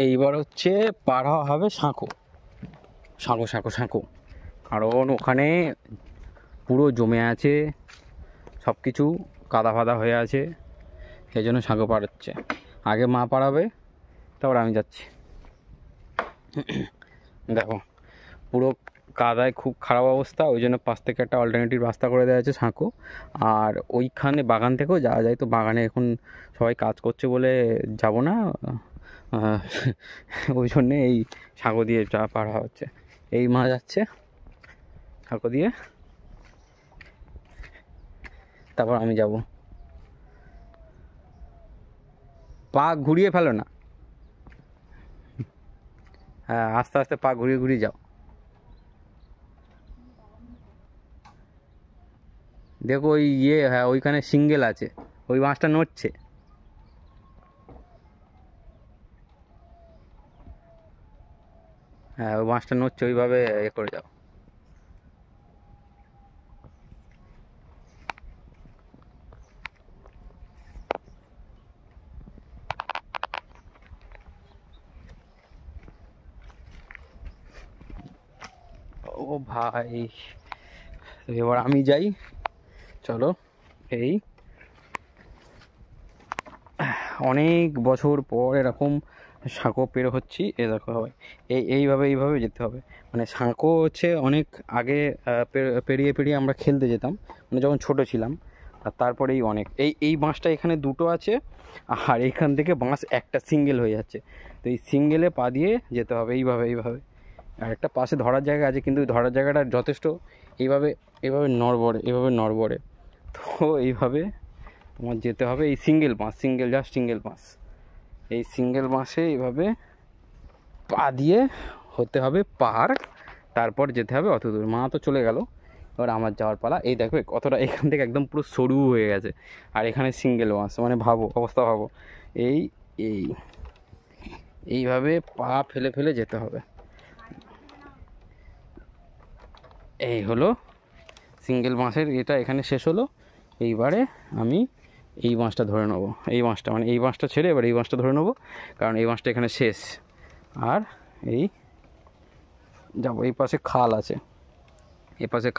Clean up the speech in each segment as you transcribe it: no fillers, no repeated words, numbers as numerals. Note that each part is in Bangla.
এইবার হচ্ছে পার হওয়া হবে সাঁকো সাঁকো সাঁকো সাঁকো, কারণ ওখানে পুরো জমে আছে, সব কিছু কাদা ফাদা হয়ে আছে, সেই জন্য সাঁকো পার হচ্ছে। আগে মা পাড়াবে, তারপর আমি যাচ্ছি। দেখো পুরো কাদায় খুব খারাপ অবস্থা, ওই জন্য পাশ থেকে একটা অল্টারনেটিভ রাস্তা করে দেওয়া আছে সাঁকো। আর ওইখানে বাগান থেকেও যাওয়া যায়, তো বাগানে এখন সবাই কাজ করছে বলে যাব না, ওই জন্যে এই সাঁকো দিয়ে যা পার হওয়া হচ্ছে। এই মা যাচ্ছে সাঁকো দিয়ে, তারপর আমি যাব। পা ঘুরিয়ে ফেলো না, হ্যাঁ আস্তে আস্তে পা ঘুরিয়ে ঘুরিয়ে যাও। দেখো ওই হ্যাঁ ওইখানে সিঙ্গেল আছে, ওই মাছটা নড়ছে। হ্যাঁ ওই মাছটা নড়ছে, ওইভাবে করে যাও। ও ভাই, এবার আমি যাই, চলো। এই অনেক বছর পর এরকম সাঁকো পের হচ্ছি, এ দেখো হবে এইভাবে যেতে হবে। মানে সাঁকো হচ্ছে অনেক আগে পেরিয়ে পেরিয়ে আমরা খেলতে যেতাম, মানে যখন ছোট ছিলাম। আর তারপরেই অনেক এই বাঁশটা এখানে দুটো আছে, আর এইখান থেকে বাঁশ একটা সিঙ্গেল হয়ে যাচ্ছে, তো এই সিঙ্গেলে পা দিয়ে যেতে হবে এইভাবে। আর একটা পাশে ধরার জায়গা আছে, কিন্তু ধরার জায়গাটা যথেষ্ট এইভাবে নড়বড়ে, তো এইভাবে তোমার যেতে হবে। এই সিঙ্গেল বাঁশ, এই সিঙ্গেল বাঁশে এইভাবে পা দিয়ে হতে হবে পার, তারপর যেতে হবে অত দূর। মা তো চলে গেল, এবার আমার যাওয়ার পালা। এই দেখো কতটা এখান থেকে একদম পুরো সরু হয়ে গেছে, আর এখানে সিঙ্গেল বাঁশ, মানে অবস্থা ভাবো। এইভাবে পা ফেলে ফেলে যেতে হবে। এই হলো সিঙ্গেল বাঁশের এটা, এখানে শেষ হলো। এইবারে আমি এই বাঁশটা ধরে নেবো, এই বাঁশটা ছেড়ে এবার এই বাঁশটা ধরে নেবো, কারণ এই বাঁশটা এখানে শেষ। আর এই যাবো, এই পাশে খাল আছে, এপাশে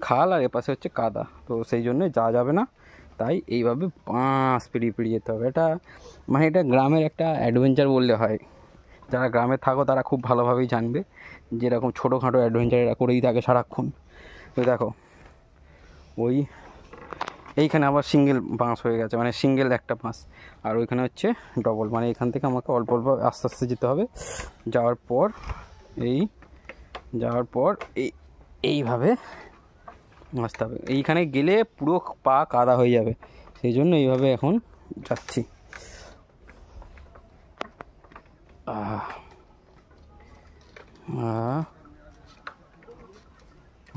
খাল আর এপাশে হচ্ছে কাদা, তো সেই জন্যে যাওয়া যাবে না, তাই এইভাবে বাঁশ পেরিয়ে যেতে হবে। এটা গ্রামের একটা অ্যাডভেঞ্চার বললে হয়। যারা গ্রামে থাকো তারা খুব ভালোভাবেই জানবে, যেরকম ছোটোখাটো অ্যাডভেঞ্চার এরা করেই থাকে সারাক্ষণ। ওই দেখো এইখানে আবার সিঙ্গেল বাঁশ হয়ে গেছে, মানে সিঙ্গেল একটা বাঁশ, আর ওইখানে হচ্ছে ডবল, মানে এখান থেকে আমাকে অল্প আস্তে আস্তে যেতে হবে। যাওয়ার পর এইভাবে আসতে হবে। এইখানে গেলে পুরো পা কাদা হয়ে যাবে, সেই জন্য এইভাবে এখন যাচ্ছি।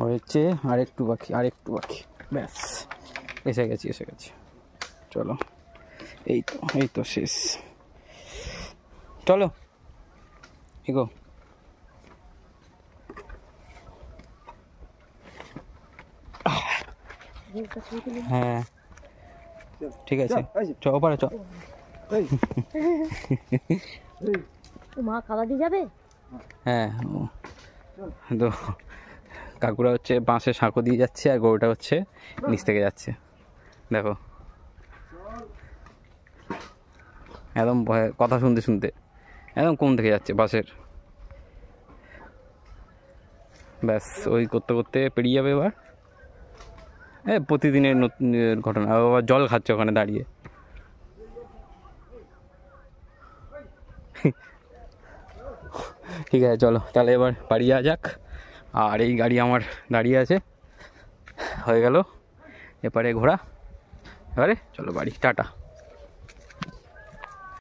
হয়েছে, আরেকটু বাকি, ব্যাস এসে গেছি। চলো, এই তো শেষ, চলো এগো। হ্যাঁ ঠিক আছে, চ ওপারে চ। মা কাদা দিয়ে যাবে। হ্যাঁ তো কাকুরা হচ্ছে বাঁশে সাঁকো দিয়ে যাচ্ছে, আর গরুটা হচ্ছে নিচ থেকে যাচ্ছে। দেখো একদম কথা শুনতে একদম কম থেকে যাচ্ছে বাসের। ব্যাস ওই করতে করতে পেরিয়ে যাবে এবার। প্রতিদিনের নতুন ঘটনা, আবার জল খাচ্ছে ওখানে দাঁড়িয়ে। ঠিক আছে চলো তাহলে এবার বাড়ি যাওয়া যাক। আর এই গাড়ি আমার দাঁড়িয়ে আছে, হয়ে গেল এপারে ঘোরা, এবারে চলো বাড়ি, টাটা।